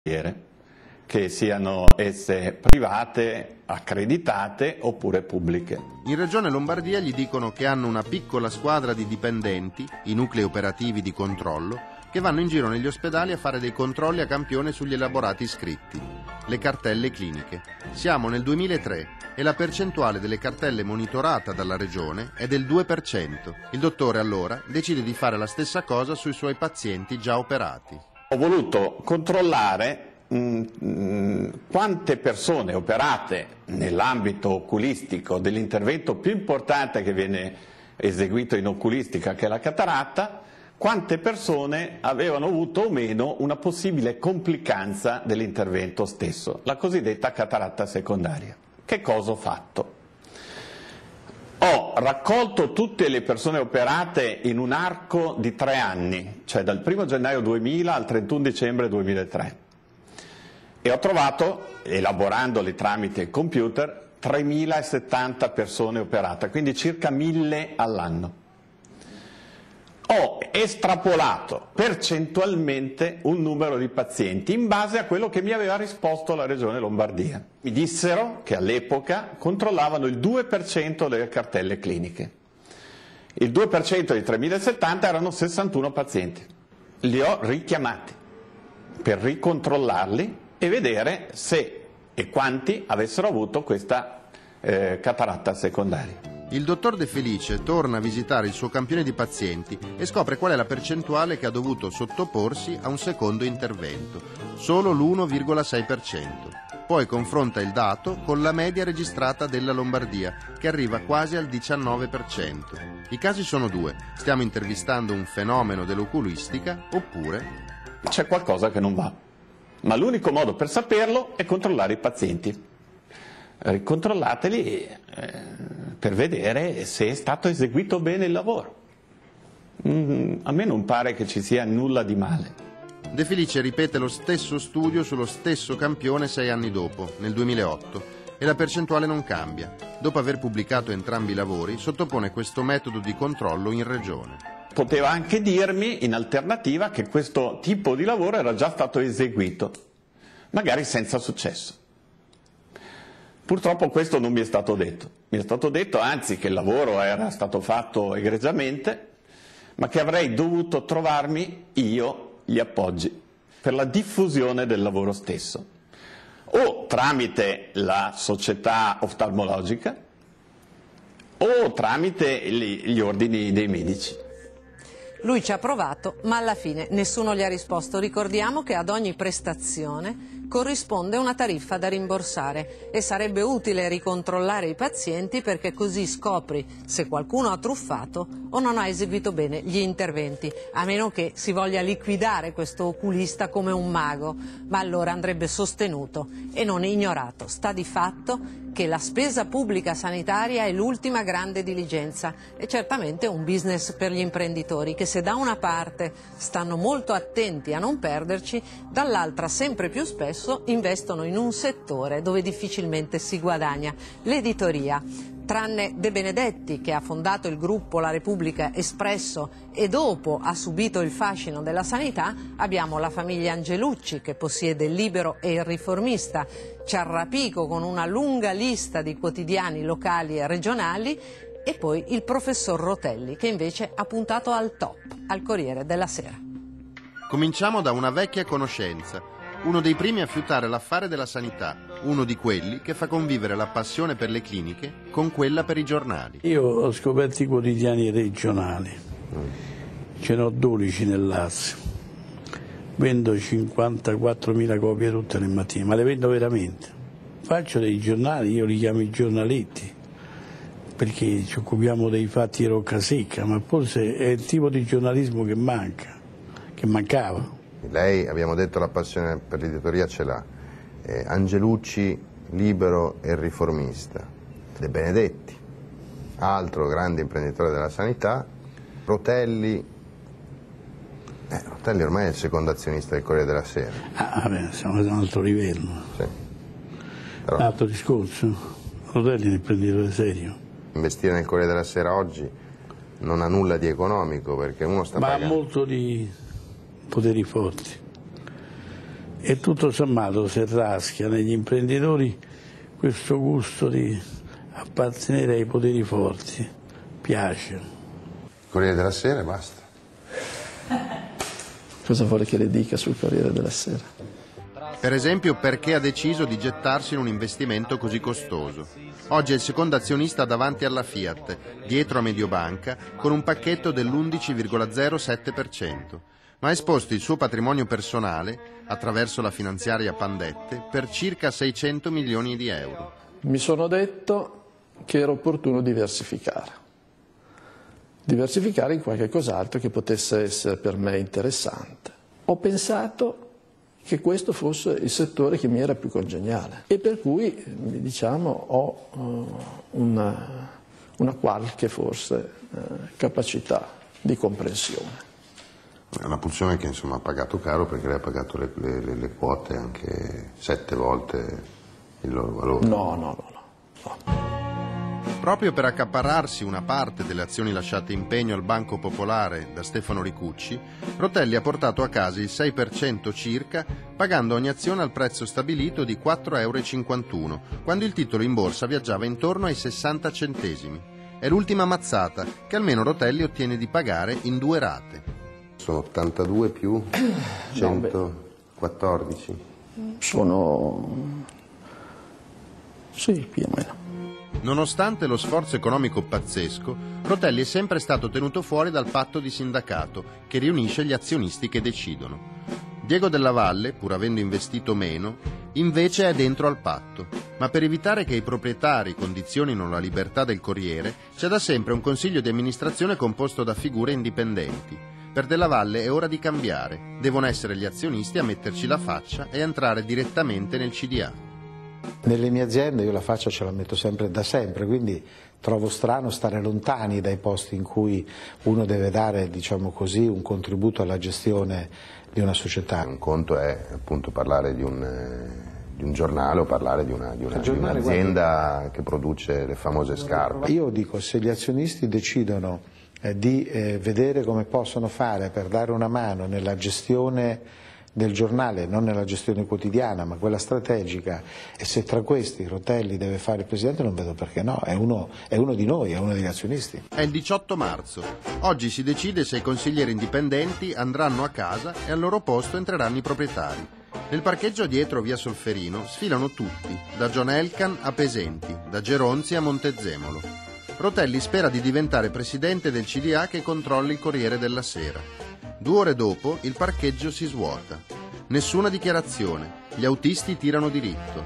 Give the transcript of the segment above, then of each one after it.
che siano esse private, accreditate oppure pubbliche. In Regione Lombardia gli dicono che hanno una piccola squadra di dipendenti, i nuclei operativi di controllo, che vanno in giro negli ospedali a fare dei controlli a campione sugli elaborati iscritti, le cartelle cliniche. Siamo nel 2003 e la percentuale delle cartelle monitorata dalla Regione è del 2%. Il dottore allora decide di fare la stessa cosa sui suoi pazienti già operati. Ho voluto controllare quante persone operate nell'ambito oculistico dell'intervento più importante che viene eseguito in oculistica, che è la cataratta, quante persone avevano avuto o meno una possibile complicanza dell'intervento stesso, la cosiddetta cataratta secondaria. Che cosa ho fatto? Ho raccolto tutte le persone operate in un arco di 3 anni, cioè dal 1 gennaio 2000 al 31 dicembre 2003. E ho trovato, elaborandoli tramite il computer, 3.070 persone operate, quindi circa 1.000 all'anno. Ho estrapolato percentualmente un numero di pazienti in base a quello che mi aveva risposto la Regione Lombardia. Mi dissero che all'epoca controllavano il 2% delle cartelle cliniche. Il 2% di 3.070 erano 61 pazienti. Li ho richiamati per ricontrollarli e vedere se e quanti avessero avuto questa cataratta secondaria. Il dottor De Felice torna a visitare il suo campione di pazienti e scopre qual è la percentuale che ha dovuto sottoporsi a un secondo intervento, solo l'1,6%. Poi confronta il dato con la media registrata della Lombardia, che arriva quasi al 19%. I casi sono 2, stiamo intervistando un fenomeno dell'oculistica oppure... C'è qualcosa che non va, ma l'unico modo per saperlo è controllare i pazienti. Ricontrollateli per vedere se è stato eseguito bene il lavoro. A me non pare che ci sia nulla di male. De Felice ripete lo stesso studio sullo stesso campione 6 anni dopo, nel 2008, e la percentuale non cambia. Dopo aver pubblicato entrambi i lavori, sottopone questo metodo di controllo in regione. Poteva anche dirmi in alternativa che questo tipo di lavoro era già stato eseguito, magari senza successo. Purtroppo questo non mi è stato detto. Mi è stato detto anzi che il lavoro era stato fatto egregiamente, ma che avrei dovuto trovarmi io gli appoggi per la diffusione del lavoro stesso, o tramite la società oftalmologica o tramite gli ordini dei medici. Lui ci ha provato, ma alla fine nessuno gli ha risposto. Ricordiamo che ad ogni prestazione corrisponde una tariffa da rimborsare e sarebbe utile ricontrollare i pazienti perché così scopri se qualcuno ha truffato o non ha eseguito bene gli interventi, a meno che si voglia liquidare questo oculista come un mago, ma allora andrebbe sostenuto e non ignorato. Sta di fatto che la spesa pubblica sanitaria è l'ultima grande diligenza e certamente un business per gli imprenditori che se da una parte stanno molto attenti a non perderci, dall'altra sempre più spesso investono in un settore dove difficilmente si guadagna, l'editoria. Tranne De Benedetti, che ha fondato il gruppo La Repubblica Espresso e dopo ha subito il fascino della sanità, abbiamo la famiglia Angelucci, che possiede il Libero e il Riformista, Ciarrapico con una lunga lista di quotidiani locali e regionali, e poi il professor Rotelli, che invece ha puntato al top, al Corriere della Sera. Cominciamo da una vecchia conoscenza, uno dei primi a fiutare l'affare della sanità, uno di quelli che fa convivere la passione per le cliniche con quella per i giornali. Io ho scoperto i quotidiani regionali, ce ne ho 12 nel Lazio, vendo 54.000 copie tutte le mattine, ma le vendo veramente. Faccio dei giornali, io li chiamo i giornaletti, perché ci occupiamo dei fatti di Roccasecca, ma forse è il tipo di giornalismo che manca, che mancava. Lei, abbiamo detto, la passione per l'editoria ce l'ha. Angelucci, Libero e Riformista. De Benedetti, altro grande imprenditore della sanità. Rotelli, Rotelli ormai è il secondo azionista del Corriere della Sera. Ah, vabbè, siamo ad un altro livello. Sì. Però, altro discorso. Rotelli è un imprenditore serio. Investire nel Corriere della Sera oggi non ha nulla di economico, perché uno sta pagando. Ma ha molto di poteri forti. E tutto sommato si raschia negli imprenditori questo gusto di appartenere ai poteri forti, piace. Corriere della Sera e basta. Cosa vuole che le dica sul Corriere della Sera? Per esempio, perché ha deciso di gettarsi in un investimento così costoso. Oggi è il secondo azionista davanti alla Fiat, dietro a Mediobanca, con un pacchetto dell'11,07%, ma ha esposto il suo patrimonio personale, attraverso la finanziaria Pandette, per circa 600 milioni di euro. Mi sono detto che era opportuno diversificare in qualche cos'altro che potesse essere per me interessante. Ho pensato che questo fosse il settore che mi era più congeniale e per cui, diciamo, ho una qualche forse capacità di comprensione. È una pulsione che insomma ha pagato caro, perché lei ha pagato le quote anche 7 volte il loro valore. No. Proprio per accaparrarsi una parte delle azioni lasciate in pegno al Banco Popolare da Stefano Ricucci, Rotelli ha portato a casa il 6% circa, pagando ogni azione al prezzo stabilito di 4,51 euro, quando il titolo in borsa viaggiava intorno ai 60 centesimi. È l'ultima mazzata che almeno Rotelli ottiene di pagare in 2 rate. Sono 82 più 114. Sono... sì, più o meno. Nonostante lo sforzo economico pazzesco, Rotelli è sempre stato tenuto fuori dal patto di sindacato che riunisce gli azionisti che decidono. Diego Della Valle, pur avendo investito meno, invece è dentro al patto, ma per evitare che i proprietari condizionino la libertà del Corriere c'è da sempre un consiglio di amministrazione composto da figure indipendenti. Per Della Valle è ora di cambiare, devono essere gli azionisti a metterci la faccia e entrare direttamente nel CDA. Nelle mie aziende io la faccia ce la metto sempre da sempre, quindi trovo strano stare lontani dai posti in cui uno deve dare, diciamo così, un contributo alla gestione di una società. Un conto è appunto parlare di un giornale o parlare di un'azienda che produce le famose scarpe. Io dico, se gli azionisti decidono di vedere come possono fare per dare una mano nella gestione del giornale, non nella gestione quotidiana ma quella strategica, e se tra questi Rotelli deve fare il presidente, non vedo perché no, è uno di noi, è uno degli azionisti. È il 18 marzo, oggi si decide se i consiglieri indipendenti andranno a casa e al loro posto entreranno i proprietari. Nel parcheggio dietro via Solferino sfilano tutti, da John Elkann a Pesenti, da Geronzi a Montezemolo. Rotelli spera di diventare presidente del CDA che controlla il Corriere della Sera. 2 ore dopo il parcheggio si svuota. Nessuna dichiarazione, gli autisti tirano diritto.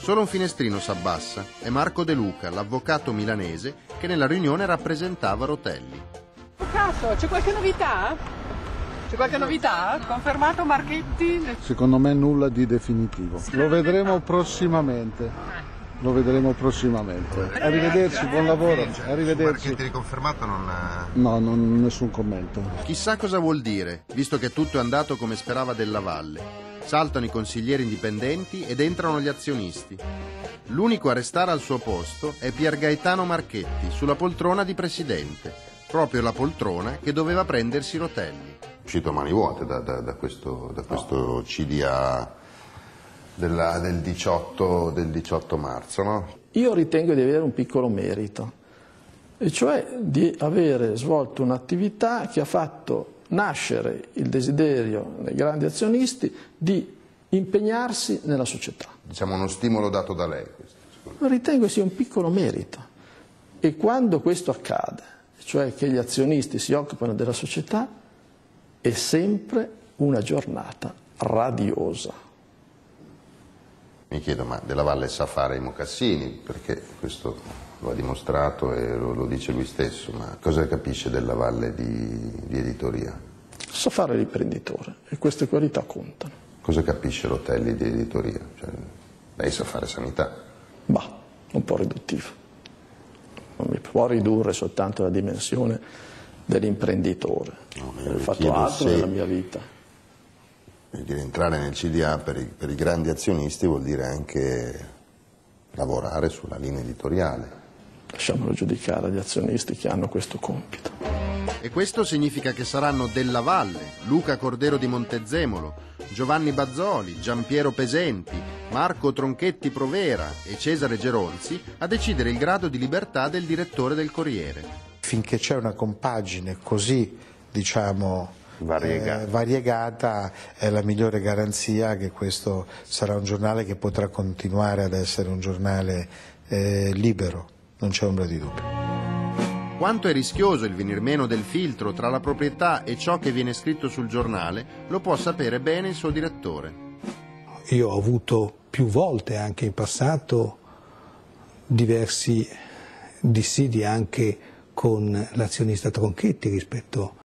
Solo un finestrino s'abbassa, è Marco De Luca, l'avvocato milanese che nella riunione rappresentava Rotelli. Avvocato, c'è qualche novità? C'è qualche novità? Confermato Marchetti? Secondo me nulla di definitivo. Lo vedremo prossimamente. Arrivederci, buon lavoro. Arrivederci. Marchetti riconfermato non... No, nessun commento. Chissà cosa vuol dire, visto che tutto è andato come sperava Della Valle. Saltano i consiglieri indipendenti ed entrano gli azionisti. L'unico a restare al suo posto è Pier Gaetano Marchetti, sulla poltrona di presidente, proprio la poltrona che doveva prendersi Rotelli. È uscito a mani vuote da questo CDA del 18 marzo, no? Io ritengo di avere un piccolo merito, e cioè di avere svolto un'attività che ha fatto nascere il desiderio dei grandi azionisti di impegnarsi nella società. Diciamo uno stimolo dato da lei. Ritengo sia un piccolo merito, e quando questo accade, cioè che gli azionisti si occupano della società, è sempre una giornata radiosa. Mi chiedo, ma Della Valle sa fare i mocassini? Perché questo lo ha dimostrato e lo dice lui stesso, ma cosa capisce Della Valle di editoria? Sa fare l'imprenditore, e queste qualità contano. Cosa capisce Rotelli di editoria? Cioè, lei sa fare sanità? Bah, un po' riduttivo. Non mi può ridurre soltanto la dimensione dell'imprenditore. No, ho fatto altro nella mia vita. Dire, entrare nel CDA per i grandi azionisti vuol dire anche lavorare sulla linea editoriale. Lasciamolo giudicare agli azionisti che hanno questo compito. E questo significa che saranno Della Valle, Luca Cordero di Montezemolo, Giovanni Bazzoli, Giampiero Pesenti, Marco Tronchetti Provera e Cesare Geronzi a decidere il grado di libertà del direttore del Corriere. Finché c'è una compagine così, diciamo, variegata, è la migliore garanzia che questo sarà un giornale che potrà continuare ad essere un giornale libero, non c'è ombra di dubbio. Quanto è rischioso il venir meno del filtro tra la proprietà e ciò che viene scritto sul giornale lo può sapere bene il suo direttore. Io ho avuto più volte anche in passato diversi dissidi anche con l'azionista Tronchetti rispetto